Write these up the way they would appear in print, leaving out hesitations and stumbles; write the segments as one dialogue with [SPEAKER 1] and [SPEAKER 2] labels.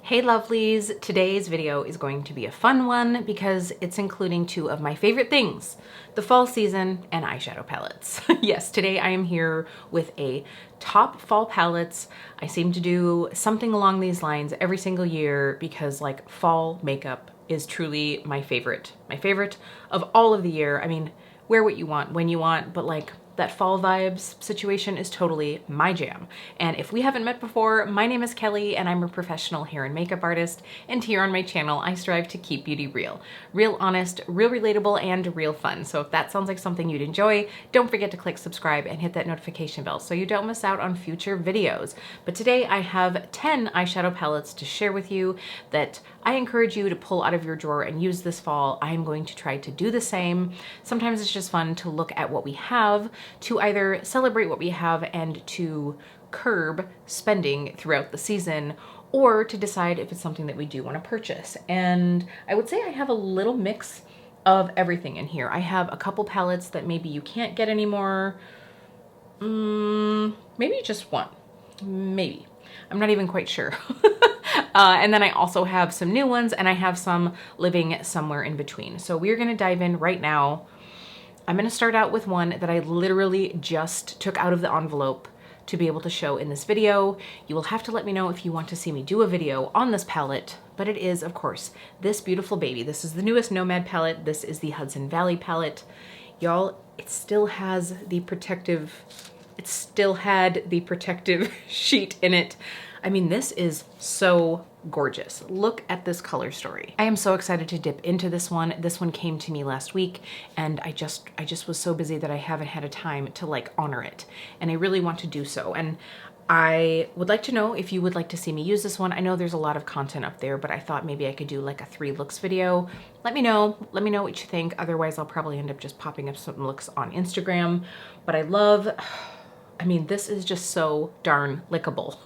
[SPEAKER 1] Hey lovelies, today's video is going to be a fun one because it's including two of my favorite things, the fall season and eyeshadow palettes. Yes, today I am here with a top fall palettes. I seem to do something along these lines every single year because like fall makeup is truly my favorite of all of the year. I mean, wear what you want, when you want, but like that fall vibes situation is totally my jam. And if we haven't met before, my name is Kelly and I'm a professional hair and makeup artist. And here on my channel, I strive to keep beauty real. Real honest, real relatable, and real fun. So if that sounds like something you'd enjoy, don't forget to click subscribe and hit that notification bell so you don't miss out on future videos. But today I have 10 eyeshadow palettes to share with you that I encourage you to pull out of your drawer and use this fall. I am going to try to do the same. Sometimes it's just fun to look at what we have, to either celebrate what we have and to curb spending throughout the season, or to decide if it's something that we do want to purchase. And I would say I have a little mix of everything in here. I have a couple palettes that maybe you can't get anymore. Maybe just one. Maybe. I'm not even quite sure. And then I also have some new ones and I have some living somewhere in between. So we're going to dive in right now. I'm going to start out with one that I literally just took out of the envelope to be able to show in this video. You will have to let me know if you want to see me do a video on this palette, but it is, of course, this beautiful baby. This is the newest Nomad palette. This is the Hudson Valley palette. Y'all, it still has the protective, it still had the protective sheet in it. I mean, this is so gorgeous. Look at this color story. I am so excited to dip into this one. This one came to me last week and I just was so busy that I haven't had a time to like honor it. And I really want to do so. And I would like to know if you would like to see me use this one. I know there's a lot of content up there, but I thought maybe I could do like a 3 looks video. Let me know what you think. Otherwise, I'll probably end up just popping up some looks on Instagram. But I mean, this is just so darn lickable.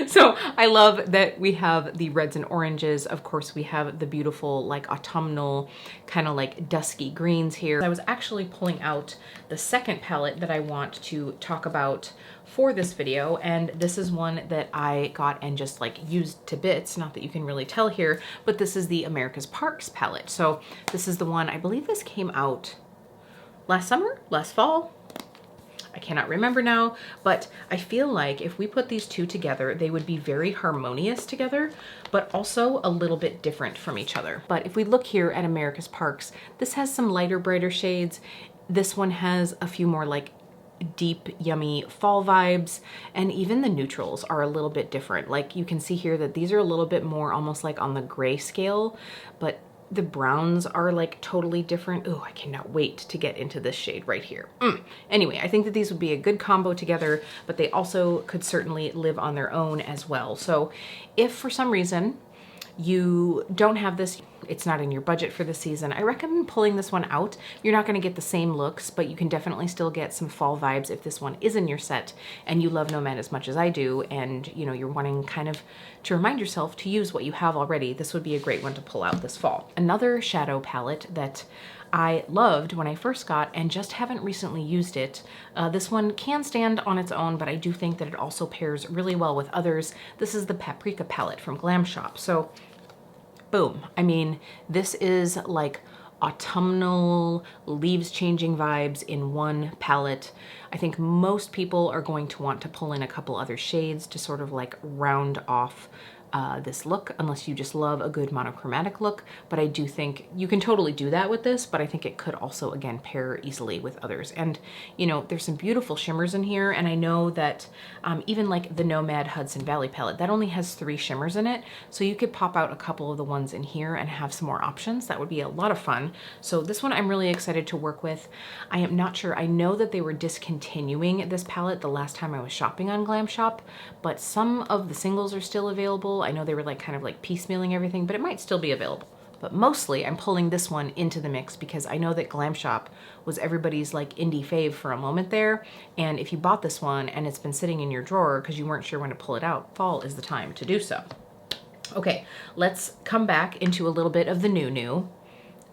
[SPEAKER 1] So I love that we have the reds and oranges. Of course, we have the beautiful like autumnal kind of like dusky greens here. I was actually pulling out the second palette that I want to talk about for this video. And this is one that I got and just like used to bits. Not that you can really tell here, but this is the America's Parks palette. So this is the one, I believe this came out last summer, last fall. I cannot remember now, but I feel like if we put these two together, they would be very harmonious together, but also a little bit different from each other. But if we look here at America's Parks, this has some lighter, brighter shades. This one has a few more like deep, yummy fall vibes, and even the neutrals are a little bit different. Like you can see here that these are a little bit more almost like on the gray scale, but the browns are like totally different. Oh, I cannot wait to get into this shade right here. Anyway, I think that these would be a good combo together, but they also could certainly live on their own as well. So if for some reason you don't have this, it's not in your budget for the season, I recommend pulling this one out. You're not going to get the same looks, but you can definitely still get some fall vibes if this one is in your set and you love Nomad as much as I do, and you know, you're wanting kind of to remind yourself to use what you have already. This would be a great one to pull out this fall. Another shadow palette that I loved when I first got and just haven't recently used it. This one can stand on its own, but I do think that it also pairs really well with others. This is the Paprika Palette from Glam Shop. So boom. I mean, this is like autumnal leaves changing vibes in one palette. I think most people are going to want to pull in a couple other shades to sort of like round off this look, unless you just love a good monochromatic look. But I do think you can totally do that with this, but I think it could also, again, pair easily with others. And, you know, there's some beautiful shimmers in here. And I know that even like the Nomad Hudson Valley palette, that only has 3 shimmers in it. So you could pop out a couple of the ones in here and have some more options. That would be a lot of fun. So this one I'm really excited to work with. I am not sure. I know that they were discontinuing this palette the last time I was shopping on Glam Shop, but some of the singles are still available. I know they were like kind of like piecemealing everything, but it might still be available. But mostly I'm pulling this one into the mix because I know that Glam Shop was everybody's like indie fave for a moment there. And if you bought this one and it's been sitting in your drawer because you weren't sure when to pull it out, fall is the time to do so. Okay, let's come back into a little bit of the new.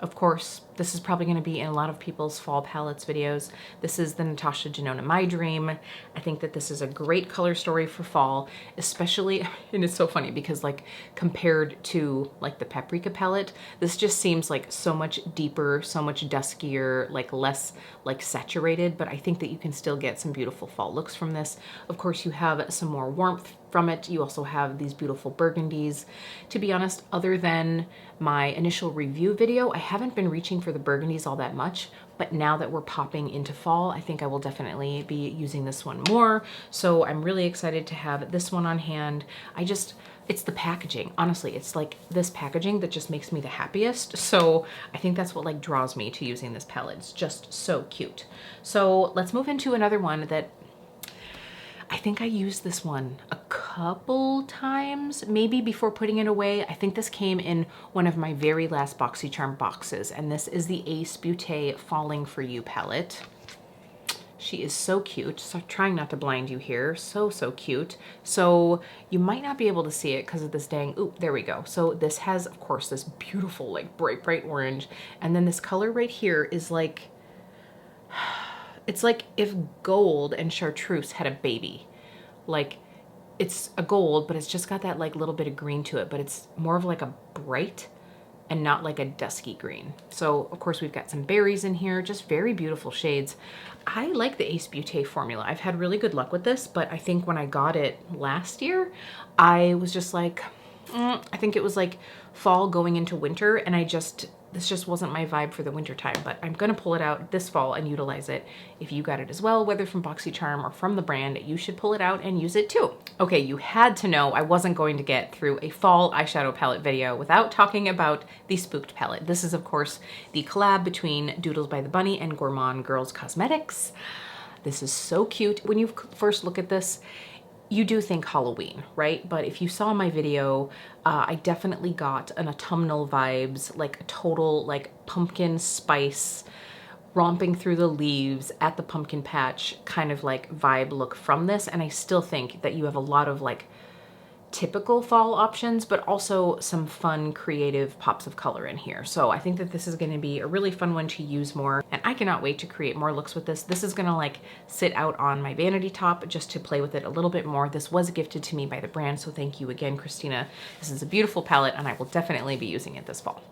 [SPEAKER 1] Of course, This is probably going to be in a lot of people's fall palettes videos. This is the Natasha Denona My Dream. I think that this is a great color story for fall, especially, and it's so funny because like compared to like the Paprika palette, this just seems like so much deeper, so much duskier, like less like saturated, but I think that you can still get some beautiful fall looks from this. Of course, you have some more warmth from it. You also have these beautiful burgundies. To be honest, other than my initial review video, I haven't been reaching for the burgundies all that much, but now that we're popping into fall, I think I will definitely be using this one more. So I'm really excited to have this one on hand. It's the packaging. Honestly, it's like this packaging that just makes me the happiest. So I think that's what like draws me to using this palette. It's just so cute. So let's move into another one that I think I used this one a couple times, maybe before putting it away. I think this came in one of my very last BoxyCharm boxes, and this is the Ace Beauty Falling For You palette. She is so cute. So I'm trying not to blind you here. So, so cute. So you might not be able to see it because of this dang, ooh, there we go. So this has, of course, this beautiful, like bright, bright orange. And then this color right here is like, it's like if gold and chartreuse had a baby. Like it's a gold, but it's just got that like little bit of green to it, but it's more of like a bright and not like a dusky green. So of course we've got some berries in here, just very beautiful shades. I like the Ace Beauty formula. I've had really good luck with this, but I think when I got it last year, I was just like, I think it was like fall going into winter, and this just wasn't my vibe for the winter time, but I'm gonna pull it out this fall and utilize it. If you got it as well, whether from BoxyCharm or from the brand, you should pull it out and use it too. Okay, you had to know I wasn't going to get through a fall eyeshadow palette video without talking about the Spooked palette. This is of course the collab between Doodles by the Bunny and Gourmand Girls Cosmetics. This is so cute. When you first look at this, you do think Halloween, right? But if you saw my video, I definitely got an autumnal vibes, like a total like pumpkin spice, romping through the leaves at the pumpkin patch kind of like vibe look from this. And I still think that you have a lot of like typical fall options, but also some fun creative pops of color in here. So I think that this is going to be a really fun one to use more, and I cannot wait to create more looks with this. This is going to like sit out on my vanity top just to play with it a little bit more. This was gifted to me by the brand, so thank you again, Christina. This is a beautiful palette and I will definitely be using it this fall.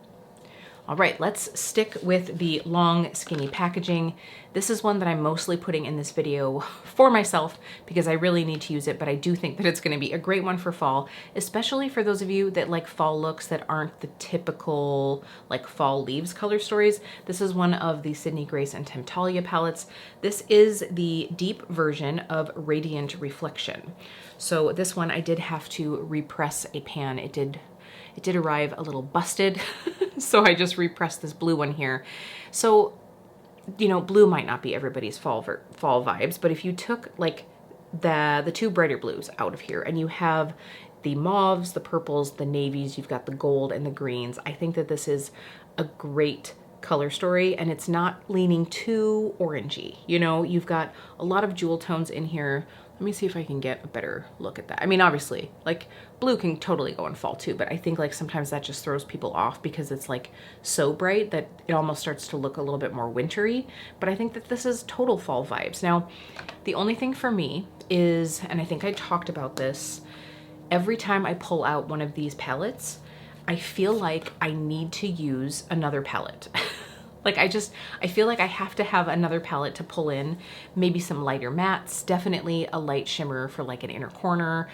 [SPEAKER 1] All right, let's stick with the long skinny packaging. This is one that I'm mostly putting in this video for myself because I really need to use it, but I do think that it's gonna be a great one for fall, especially for those of you that like fall looks that aren't the typical like fall leaves color stories. This is one of the Sydney Grace and Temptalia palettes. This is the deep version of Radiant Reflection. So this one I did have to repress a pan. It did arrive a little busted, so I just repressed this blue one here. So, you know, blue might not be everybody's fall vibes, but if you took like the two brighter blues out of here and you have the mauves, the purples, the navies, you've got the gold and the greens, I think that this is a great color story, and it's not leaning too orangey. You know, you've got a lot of jewel tones in here. Let me see if I can get a better look at that. I mean, obviously, like blue can totally go in fall too, but I think like sometimes that just throws people off because it's like so bright that it almost starts to look a little bit more wintry. But I think that this is total fall vibes. Now, the only thing for me is, and I think I talked about this, every time I pull out one of these palettes, I feel like I need to use another palette. Like I feel like I have to have another palette to pull in, maybe some lighter mattes, definitely a light shimmer for like an inner corner.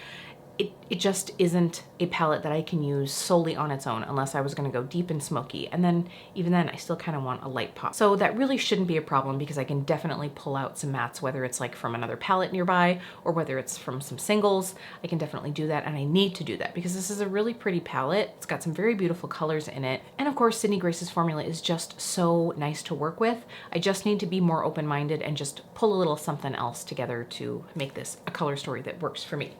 [SPEAKER 1] It just isn't a palette that I can use solely on its own unless I was gonna go deep and smoky. And then even then I still kind of want a light pop. So that really shouldn't be a problem because I can definitely pull out some mattes, whether it's like from another palette nearby or whether it's from some singles. I can definitely do that, and I need to do that because this is a really pretty palette. It's got some very beautiful colors in it. And of course, Sydney Grace's formula is just so nice to work with. I just need to be more open-minded and just pull a little something else together to make this a color story that works for me.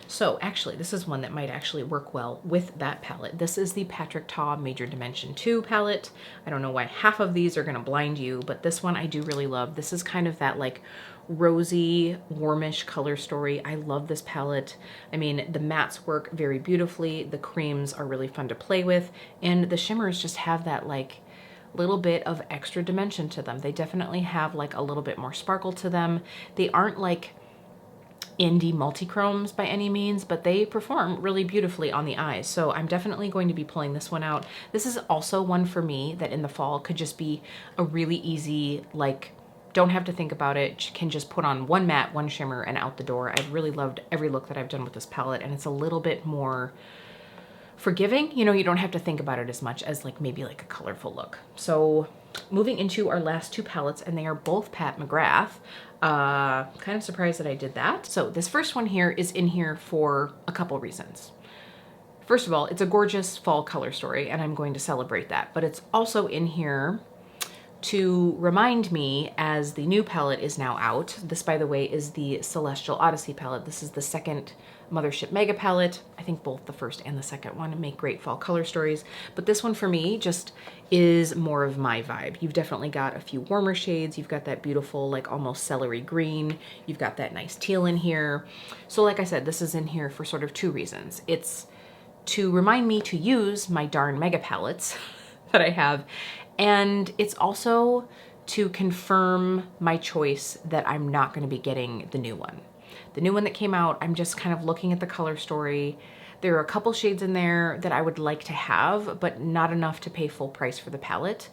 [SPEAKER 1] So actually, this is one that might actually work well with that palette. This is the Patrick Ta Major Dimension 2 palette. I don't know why half of these are gonna blind you, but this one I do really love. This is kind of that like rosy, warmish color story. I love this palette. I mean, the mattes work very beautifully. The creams are really fun to play with. And the shimmers just have that like little bit of extra dimension to them. They definitely have like a little bit more sparkle to them. They aren't like indie multi-chromes by any means, but they perform really beautifully on the eyes. So I'm definitely going to be pulling this one out. This is also one for me that in the fall could just be a really easy, like, don't have to think about it, can just put on one matte, one shimmer, and out the door. I've really loved every look that I've done with this palette, and it's a little bit more forgiving. You know, you don't have to think about it as much as like maybe like a colorful look. So moving into our last two palettes, and they are both Pat McGrath. Kind of surprised that I did that. So this first one here is in here for a couple reasons. First of all, it's a gorgeous fall color story, and I'm going to celebrate that, but it's also in here to remind me, as the new palette is now out. This, by the way, is the Celestial Odyssey palette. This is the second Mothership Mega palette. I think both the first and the second one make great fall color stories, but this one for me just is more of my vibe. You've definitely got a few warmer shades. You've got that beautiful, like almost celery green. You've got that nice teal in here. So like I said, this is in here for sort of two reasons. It's to remind me to use my darn mega palettes that I have, and it's also to confirm my choice that I'm not going to be getting the new one. The new one that came out, I'm just kind of looking at the color story. There are a couple shades in there that I would like to have, but not enough to pay full price for the palette.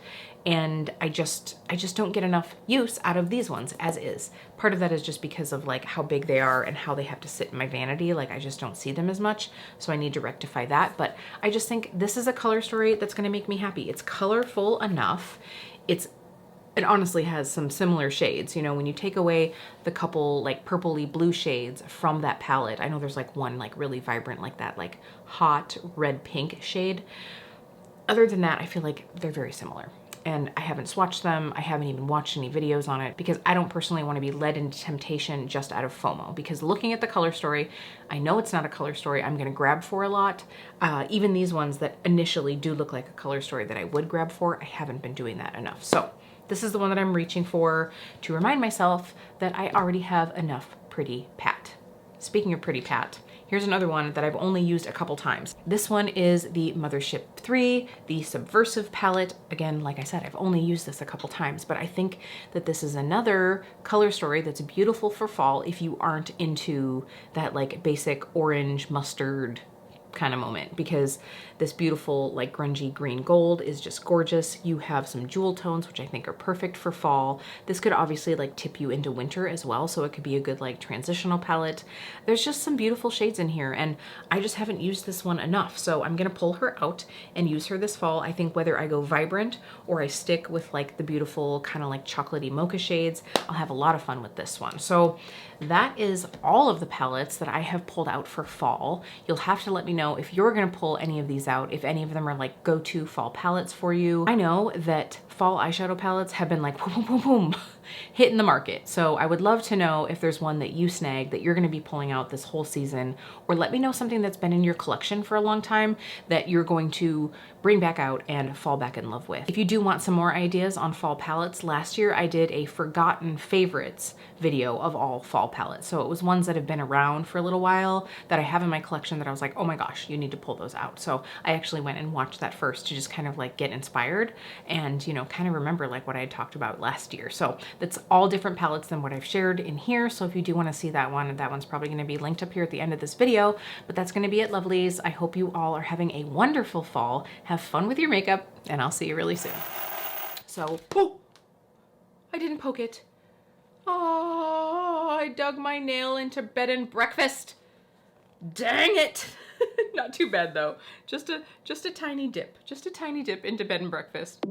[SPEAKER 1] And I just don't get enough use out of these ones as is. Part of that is just because of like how big they are and how they have to sit in my vanity. Like I just don't see them as much. So I need to rectify that. But I just think this is a color story that's going to make me happy. It's colorful enough. It honestly has some similar shades. You know, when you take away the couple like purpley blue shades from that palette, I know there's like one like really vibrant, like that like hot red pink shade. Other than that, I feel like they're very similar. And I haven't swatched them. I haven't even watched any videos on it because I don't personally want to be led into temptation just out of FOMO, because looking at the color story, I know it's not a color story I'm going to grab for a lot. Even these ones that initially do look like a color story that I would grab for, I haven't been doing that enough. So this is the one that I'm reaching for to remind myself that I already have enough pretty Pat. Speaking of pretty Pat, here's another one that I've only used a couple times. This one is the Mothership 3, the Subversive palette. Again, like I said, I've only used this a couple times, but I think that this is another color story that's beautiful for fall if you aren't into that like basic orange mustard kind of moment, because this beautiful like grungy green gold is just gorgeous. You have some jewel tones, which I think are perfect for fall. This could obviously like tip you into winter as well, so it could be a good like transitional palette. There's just some beautiful shades in here, and I just haven't used this one enough, so I'm gonna pull her out and use her this fall. I think whether I go vibrant or I stick with like the beautiful kind of like chocolatey mocha shades, I'll have a lot of fun with this one. So that is all of the palettes that I have pulled out for fall. You'll have to let me know if you're gonna pull any of these out, if any of them are like go-to fall palettes for you. I know that fall eyeshadow palettes have been like boom, boom, boom, boom, hitting the market. So I would love to know if there's one that you snagged that you're gonna be pulling out this whole season, or let me know something that's been in your collection for a long time that you're going to bring back out and fall back in love with. If you do want some more ideas on fall palettes, last year I did a forgotten favorites video of all fall palettes. So it was ones that have been around for a little while that I have in my collection that I was like, oh my gosh, you need to pull those out. So I actually went and watched that first to just kind of like get inspired and, you know, kind of remember like what I had talked about last year. So that's all different palettes than what I've shared in here. So if you do want to see that one's probably going to be linked up here at the end of this video, but that's going to be it, lovelies. I hope you all are having a wonderful fall. Have fun with your makeup, and I'll see you really soon. So, oh, I didn't poke it. Oh, I dug my nail into bed and breakfast. Dang it. Not too bad though. Just a tiny dip. Just a tiny dip into bed and breakfast.